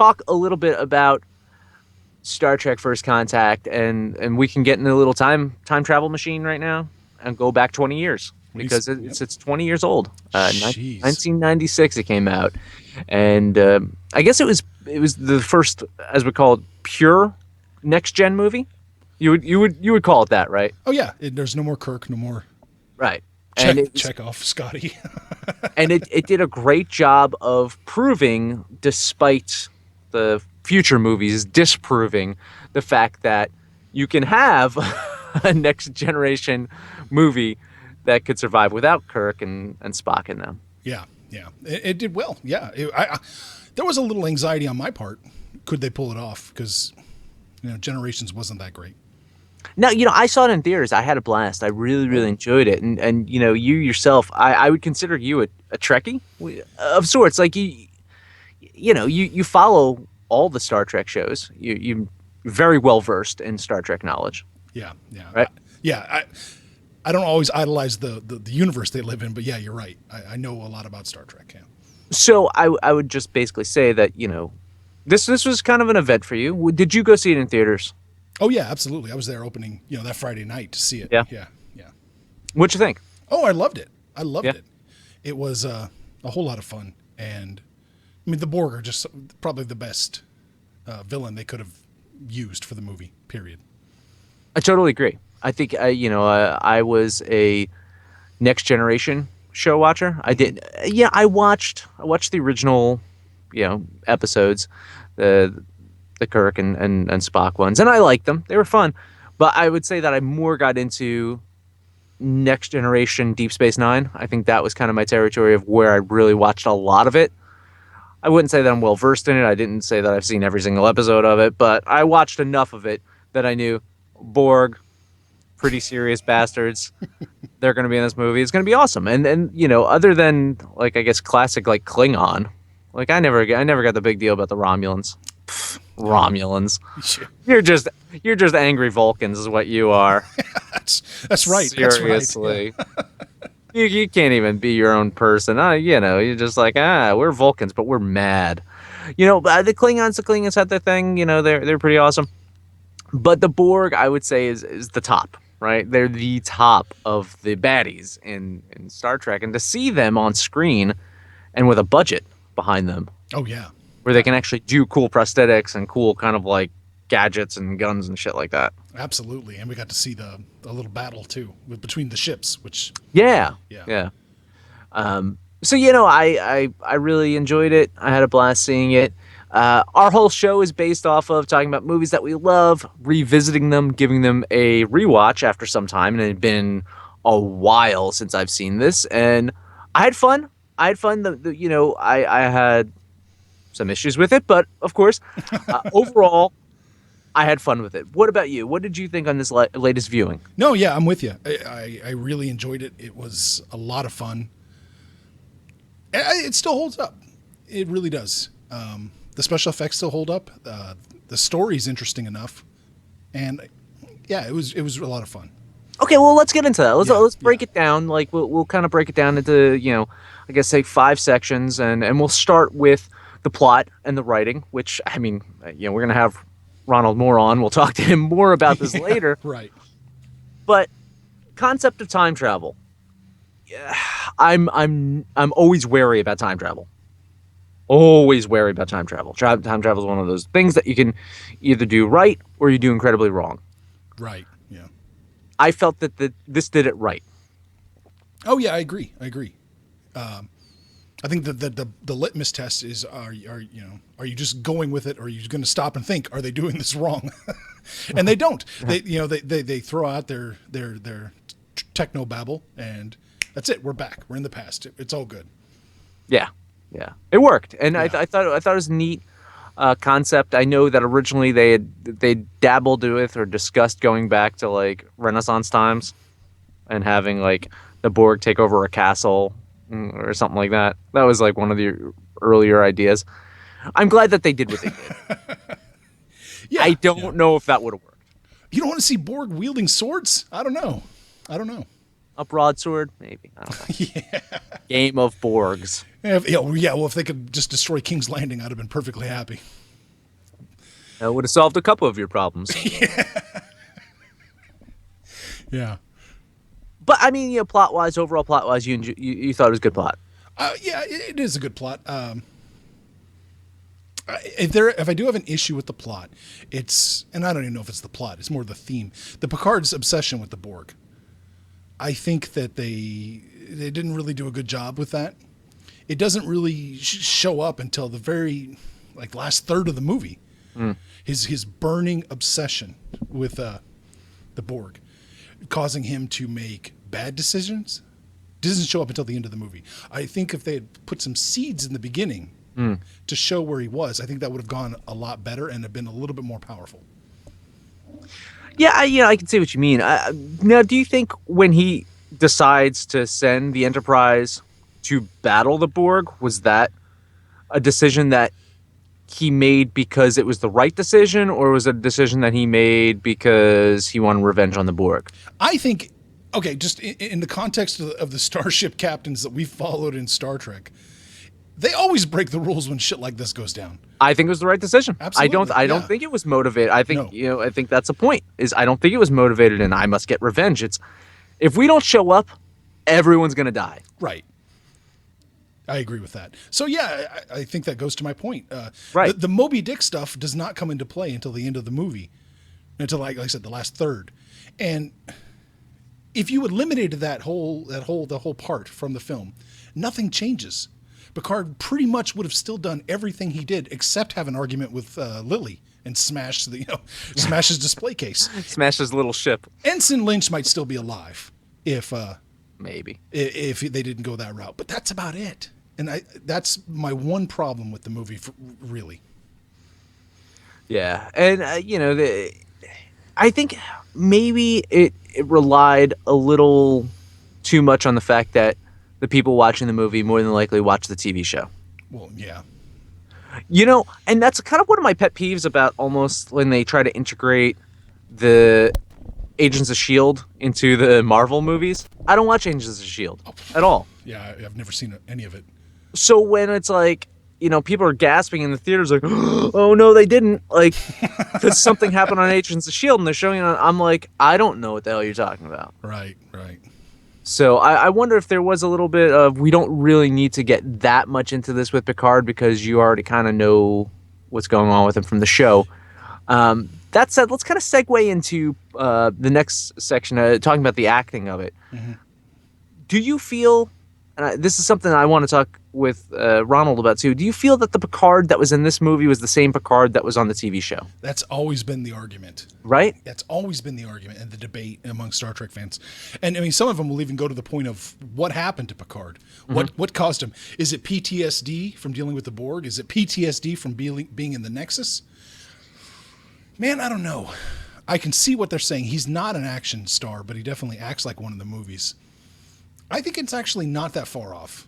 talk a little bit about Star Trek First Contact, and we can get in a little time travel machine right now and go back 20 years because Yep. it's 20 years old. Jeez. 1996 it came out, and I guess it was the first, as we call it, pure next gen movie. You would call it that, right? Oh yeah, there's no more Kirk, no more Right. And check off Scotty. it did a great job of proving, despite the future movies disproving, the fact that you can have a next generation movie that could survive without Kirk and Spock in them. Yeah, yeah, it did well. Yeah, there was a little anxiety on my part. Could they pull it off? Because Generations wasn't that great. Now, I saw it in theaters. I had a blast. I really, Oh, really enjoyed it. And you yourself, I would consider you a Trekkie of sorts. Like you follow all the Star Trek shows. You very well versed in Star Trek knowledge, yeah, yeah, right? yeah. I don't always idolize the universe they live in, but yeah, you're right. I know a lot about Star Trek. Yeah. So I would just basically say that this was kind of an event for you. Did you go see it in theaters? Oh yeah, absolutely. I was there opening, that Friday night to see it. Yeah. Yeah, yeah. What'd you think? Oh, I loved it. I loved Yeah. it. It was a whole lot of fun, and I mean the Borg are just probably the best villain they could have used for the movie. Period. I totally agree. I think I was a Next Generation show watcher. I did. Yeah, I watched the original, episodes, the Kirk and Spock ones, and I liked them. They were fun, but I would say that I more got into Next Generation, Deep Space Nine. I think that was kind of my territory of where I really watched a lot of it. I wouldn't say that I'm well versed in it. I didn't say that I've seen every single episode of it, but I watched enough of it that I knew Borg, pretty serious bastards. They're going to be in this movie. It's going to be awesome. And other than like I guess classic like Klingon, like I never got the big deal about the Romulans. Romulans. You're just angry Vulcans is what you are. That's right. That's right. Seriously. You can't even be your own person. You're just like, we're Vulcans, but we're mad. The Klingons had their thing. They're pretty awesome. But the Borg, I would say, is the top, right? They're the top of the baddies in Star Trek, and to see them on screen and with a budget behind them, Oh yeah. where they can actually do cool prosthetics and cool kind of like gadgets and guns and shit like that. Absolutely, and we got to see the little battle too between the ships, which Yeah, yeah, yeah. So I really enjoyed it. I had a blast seeing it. Our whole show is based off of talking about movies that we love, revisiting them, giving them a rewatch after some time, and it had been a while since I've seen this, and I had fun. I had fun. I had some issues with it, but of course, overall, I had fun with it. What about you? What did you think on this latest viewing? no, yeah, I'm with you. I really enjoyed it. It was a lot of fun. It still holds up. It really does. The special effects still hold up. The story's interesting enough, and yeah, it was a lot of fun. Okay, well, let's get into that. Let's break yeah. it down. Like we'll kind of break it down into I guess say 5 sections, and we'll start with the plot and the writing. Which I mean, we're gonna have Ronald Moore on. We'll talk to him more about this later. Right. But concept of time travel. Yeah, I'm always wary about time travel. Always wary about time travel. Time travel is one of those things that you can either do right or you do incredibly wrong. Right. Yeah. I felt that this did it right. Oh yeah, I agree. I think that the litmus test is are you just going with it, or are you going to stop and think, are they doing this wrong? And they don't. They throw out their techno babble, and that's it. We're back. We're in the past. It's all good. Yeah, yeah, it worked, and Yeah. I thought it was a neat concept. I know that originally they dabbled with or discussed going back to like Renaissance times and having like the Borg take over a castle or something like that. That was like one of the earlier ideas. I'm glad that they did what they did. Yeah. I don't Yeah. know if that would have worked. You don't want to see Borg wielding swords? I don't know. A broadsword, maybe. I don't know. Game of Borgs. Yeah, well, if they could just destroy King's Landing, I'd have been perfectly happy. That would have solved a couple of your problems. Yeah. But I mean, plot wise, overall plot wise, you thought it was a good plot. Yeah, it is a good plot. If I do have an issue with the plot, it's, and I don't even know if it's the plot, it's more the theme. The Picard's obsession with the Borg. I think that they didn't really do a good job with that. It doesn't really show up until the very last third of the movie. His burning obsession with the Borg, causing him to make bad decisions, doesn't show up until the end of the movie. I think if they had put some seeds in the beginning to show where he was, I think that would have gone a lot better and have been a little bit more powerful. Yeah, I can see what you mean. Now, do you think when he decides to send the Enterprise to battle the Borg, was that a decision that he made because it was the right decision, or was it a decision that he made because he wanted revenge on the Borg? I think, okay, just in the context of the starship captains that we followed in Star Trek, they always break the rules when shit like this goes down. I think it was the right decision. Absolutely, I don't yeah. think it was motivated. I think No. I think that's the point. Is I don't think it was motivated and I must get revenge. It's if we don't show up, everyone's gonna die. Right. I agree with that. So yeah, I think that goes to my point. Right. The Moby Dick stuff does not come into play until the end of the movie, until like I said, the last third. And if you eliminated the whole part from the film, nothing changes. Picard pretty much would have still done everything he did, except have an argument with Lily and smash smash his display case. Smash his little ship. Ensign Lynch might still be alive if Maybe. if they didn't go that route, but that's about it. And that's my one problem with the movie, really. Yeah, and I think maybe it relied a little too much on the fact that the people watching the movie more than likely watch the TV show. Well, yeah. And that's kind of one of my pet peeves about almost when they try to integrate the Agents of S.H.I.E.L.D. into the Marvel movies. I don't watch Agents of S.H.I.E.L.D. at all. Yeah, I've never seen any of it. So when it's like, people are gasping in the theaters like, oh, no, they didn't. Like, because something happened on Agents of S.H.I.E.L.D. and they're showing it on, I'm like, I don't know what the hell you're talking about. Right, right. So I wonder if there was a little bit of, we don't really need to get that much into this with Picard because you already kind of know what's going on with him from the show. That said, let's kind of segue into the next section, talking about the acting of it. Mm-hmm. Do you feel, and this is something I want to talk with Ronald about too, do you feel that the Picard that was in this movie was the same Picard that was on the TV show? That's always been the argument. Right? That's always been the argument and the debate among Star Trek fans. And I mean, some of them will even go to the point of what happened to Picard? Mm-hmm. What caused him? Is it PTSD from dealing with the Borg? Is it PTSD from being in the Nexus? Man, I don't know. I can see what they're saying. He's not an action star, but he definitely acts like one in the movies. I think it's actually not that far off.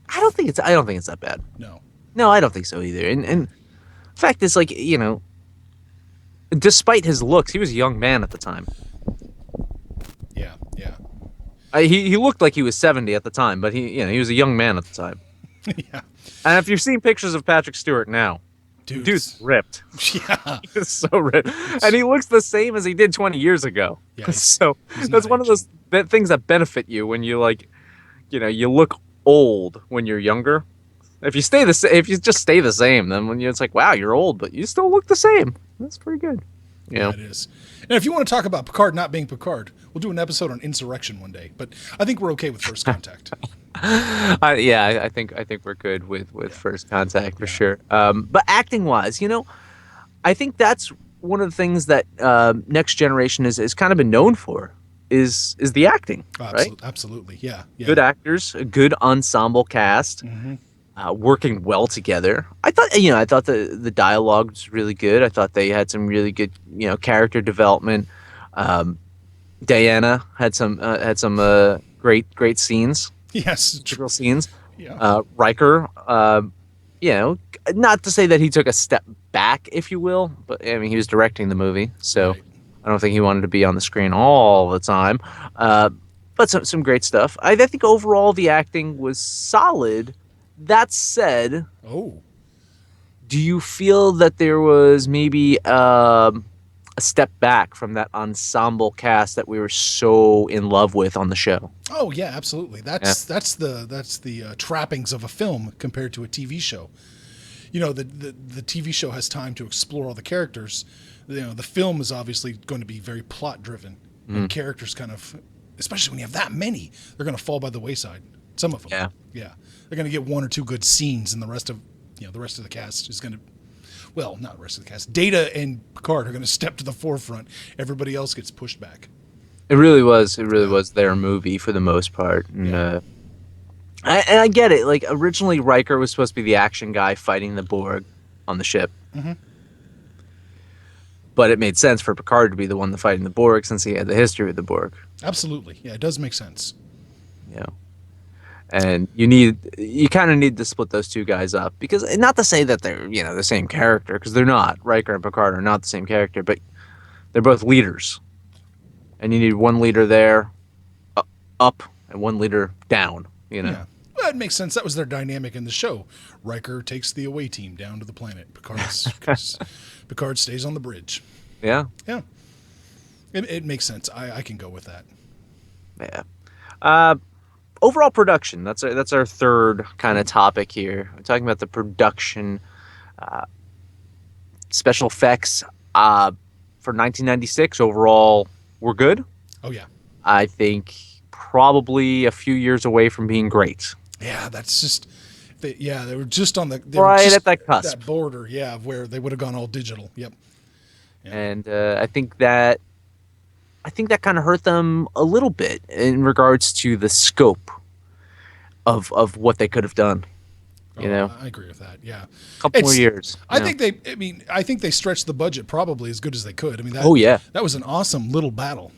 I don't think it's that bad. No, I don't think so either. And the fact is, like, despite his looks, he was a young man at the time. Yeah. He looked like he was 70 at the time, but he was a young man at the time. Yeah. And if you've seen pictures of Patrick Stewart now, dude's ripped. Yeah. He's so ripped. And he looks the same as he did 20 years ago. Yeah, so he's that's not one of those things that benefit you when you you look old when you're younger. If you just stay the same, then when it's like, wow, you're old, but you still look the same. That's pretty good. Yeah, it is. And if you want to talk about Picard not being Picard, we'll do an episode on Insurrection one day. But I think we're okay with First Contact. I think we're good with First Contact for sure. But acting wise, I think that's one of the things that Next Generation is kind of been known for is the acting, right? Absolutely, yeah. Good actors, a good ensemble cast, working well together. I thought the dialogue was really good. I thought they had some really good character development. Diana had some great scenes. Yes, integral scenes. Yeah. Riker, not to say that he took a step back, if you will, but I mean he was directing the movie, so right. I don't think he wanted to be on the screen all the time. But some great stuff. I think overall the acting was solid. That said, Do you feel that there was maybe a step back from that ensemble cast that we were so in love with on the show? Oh yeah, absolutely. Yeah. That's the trappings of a film compared to a TV show. You know, the TV show has time to explore all the characters. You know, the film is obviously going to be very plot driven, and Mm. characters kind of, especially when you have that many, they're going to fall by the wayside. Some of them, Yeah. yeah, they're going to get one or two good scenes, and the rest of the cast is going to, well, not the rest of the cast. Data and Picard are going to step to the forefront. Everybody else gets pushed back. It really was. It really Yeah, was their movie for the most part. And, yeah, I get it. Like originally, Riker was supposed to be the action guy fighting the Borg on the ship, but it made sense for Picard to be the one fighting the Borg since he had the history with the Borg. absolutely. Yeah, it does make sense. You know, and you kind of need to split those two guys up because not to say that they're the same character because they're not. Riker and Picard are not the same character, but they're both leaders, and you need one leader there, up, and one leader down. You know. Yeah. Well, that makes sense. That was their dynamic in the show. Riker takes the away team down to the planet. Picard stays on the bridge. Yeah. Yeah. It makes sense. I can go with that. Yeah. Uh, Overall production. That's our third kind of topic here. We're talking about the production, special effects. For 1996, overall, we're good. Oh, yeah. I think probably a few years away from being great. Yeah, that's just. They were just on the. They were Right just at that cusp. that border, yeah, of where they would have gone all digital. Yep. Yeah. And I think that kind of hurt them a little bit in regards to the scope of what they could have done. You know, I agree with that. Yeah. a couple more years. I think they. I mean, I think they stretched the budget probably as good as they could. I mean, Oh yeah, that was an awesome little battle.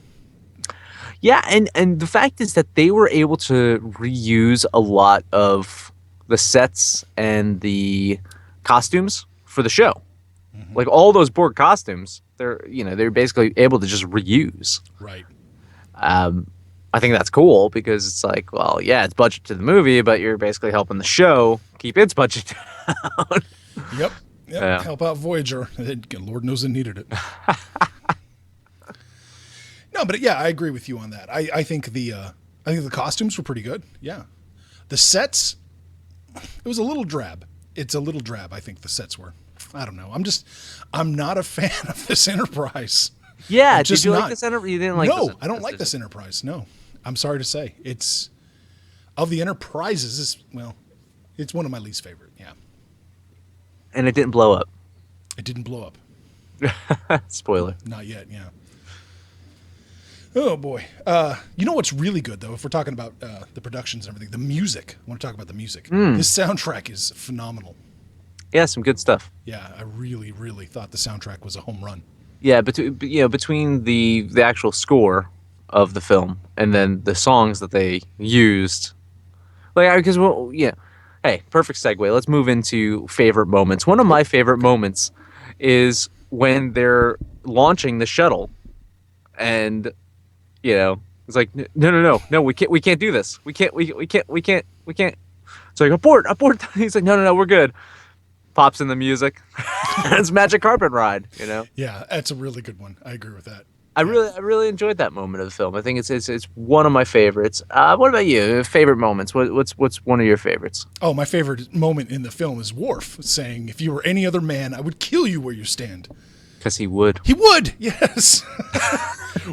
yeah, and the fact is that they were able to reuse a lot of the sets and the costumes for the show. Like all those Borg costumes, they're basically able to just reuse. Right. I think that's cool because it's like, well, yeah, it's budget to the movie, but you're basically helping the show keep its budget down. Yep. Yep. Yeah. Help out Voyager. Lord knows it needed it. No, but yeah, I agree with you on that. I think the costumes were pretty good. Yeah. The sets, it was a little drab. It's a little drab, I think the sets were. I don't know. I'm not a fan of this Enterprise. Yeah, I'm did just you not. like this Enterprise? You didn't like No, this I don't like this Enterprise. No. I'm sorry to say. It's of the Enterprises, it's one of my least favorite. Yeah. and it didn't blow up. It didn't blow up. Spoiler. Not yet, yeah. Oh boy. You know what's really good though, if we're talking about the productions and everything, the music. I want to talk about the music. This soundtrack is phenomenal. Yeah, some good stuff. Yeah, I really, really thought the soundtrack was a home run. Yeah, between the actual score of the film and then the songs that they used, like because hey, perfect segue. Let's move into favorite moments. One of my favorite moments is when they're launching the shuttle, and it's like no, we can't do this. We can't. It's like abort. He's like no, we're good. Pops in the music. It's Magic Carpet Ride. Yeah, that's a really good one. I agree with that. I really enjoyed that moment of the film. I think it's one of my favorites. What about you? Favorite moments? What's one of your favorites? Oh, my favorite moment in the film is Worf saying, "If you were any other man, I would kill you where you stand." Because he would. He would, yes.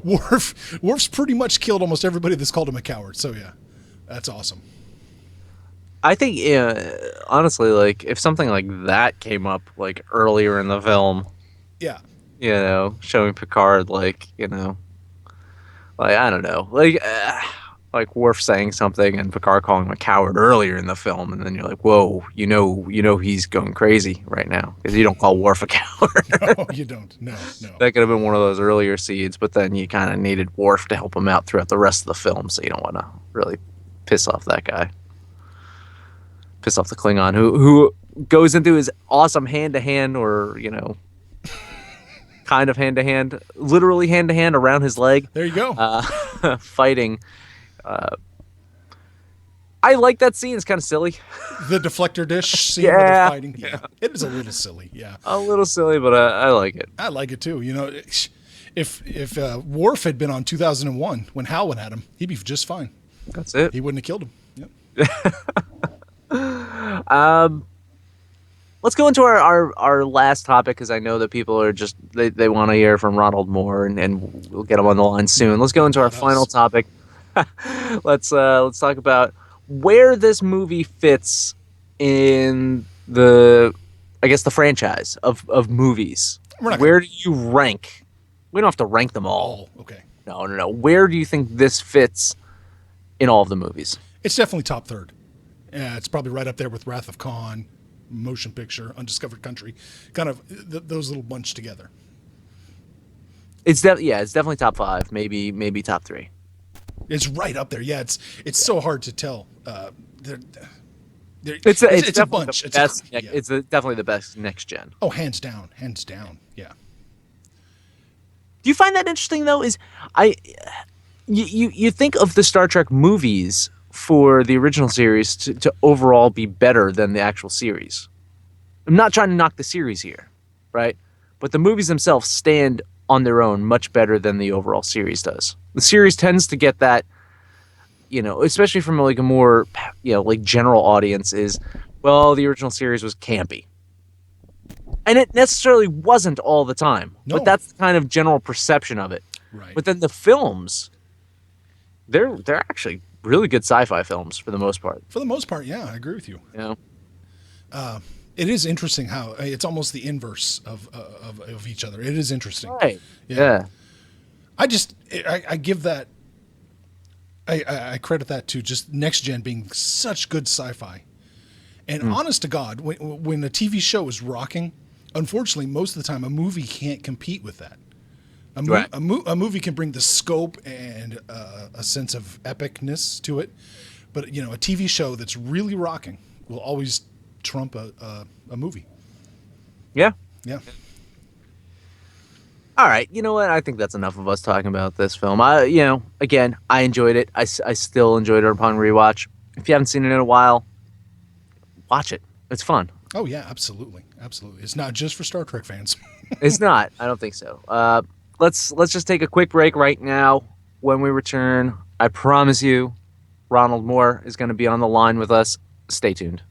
Worf's pretty much killed almost everybody that's called him a coward. So yeah, that's awesome. I think, honestly, like if something like that came up like earlier in the film, Yeah. showing Picard like I don't know, like Worf saying something and Picard calling him a coward earlier in the film, and then you're like, whoa, he's going crazy right now because you don't call Worf a coward. No, you don't. No. That could have been one of those earlier seeds, but then you kind of needed Worf to help him out throughout the rest of the film, so you don't want to really piss off that guy. Piss off the Klingon who goes into his awesome hand-to-hand or, kind of hand-to-hand, literally hand-to-hand around his leg. There you go. Fighting I like that scene. It's kind of silly. The deflector dish scene where they're Yeah, fighting. Yeah, it is a little silly. Yeah, a little silly, but I like it. I like it too. You know, if Worf had been on 2001 when Hal went at him, he'd be just fine. That's it. He wouldn't have killed him. Yep. Let's go into our last topic because I know that people are just they want to hear from Ronald more, and we'll get him on the line soon. Let's go into our Not final us. topic. Let's talk about where this movie fits in the, I guess, the franchise of movies. We're not Where gonna. do you rank? We don't have to rank them all. Oh, okay. No, no, no. Where do you think this fits in all of the movies? It's definitely top third. Yeah, it's probably right up there with Wrath of Khan, Motion Picture, Undiscovered Country, kind of those little bunch together. It's definitely top five, maybe top three. It's right up there. Yeah, it's so hard to tell. They're, It's a definitely bunch. the It's a, best. yeah. Definitely the best next gen. Oh, hands down, hands down. Yeah. Do you find that interesting though? I you think of the Star Trek movies for the original series to overall be better than the actual series. I'm not trying to knock the series here, right? But the movies themselves stand on their own much better than the overall series does. The series tends to get that, especially from like a more, like general audience is, well, the original series was campy. And it necessarily wasn't all the time, No. but that's the kind of general perception of it. Right. But then the films, they're actually really good sci-fi films for the most part. For the most part, yeah, I agree with you. You know, It is interesting how it's almost the inverse of each other. It is interesting. right? Yeah. Yeah. I give that. I credit that to just next gen being such good sci-fi, and honest to God, when a TV show is rocking, unfortunately, most of the time a movie can't compete with that. Right. A movie can bring the scope and a sense of epicness to it, but a TV show that's really rocking will always trump a movie. Yeah. Yeah. All right. You know what? I think that's enough of us talking about this film. Again, I enjoyed it. I still enjoyed it upon rewatch. If you haven't seen it in a while, watch it. It's fun. Oh yeah, absolutely, absolutely. It's not just for Star Trek fans. It's not. I don't think so. Let's just take a quick break right now. When we return, I promise you, Ronald Moore is going to be on the line with us. Stay tuned.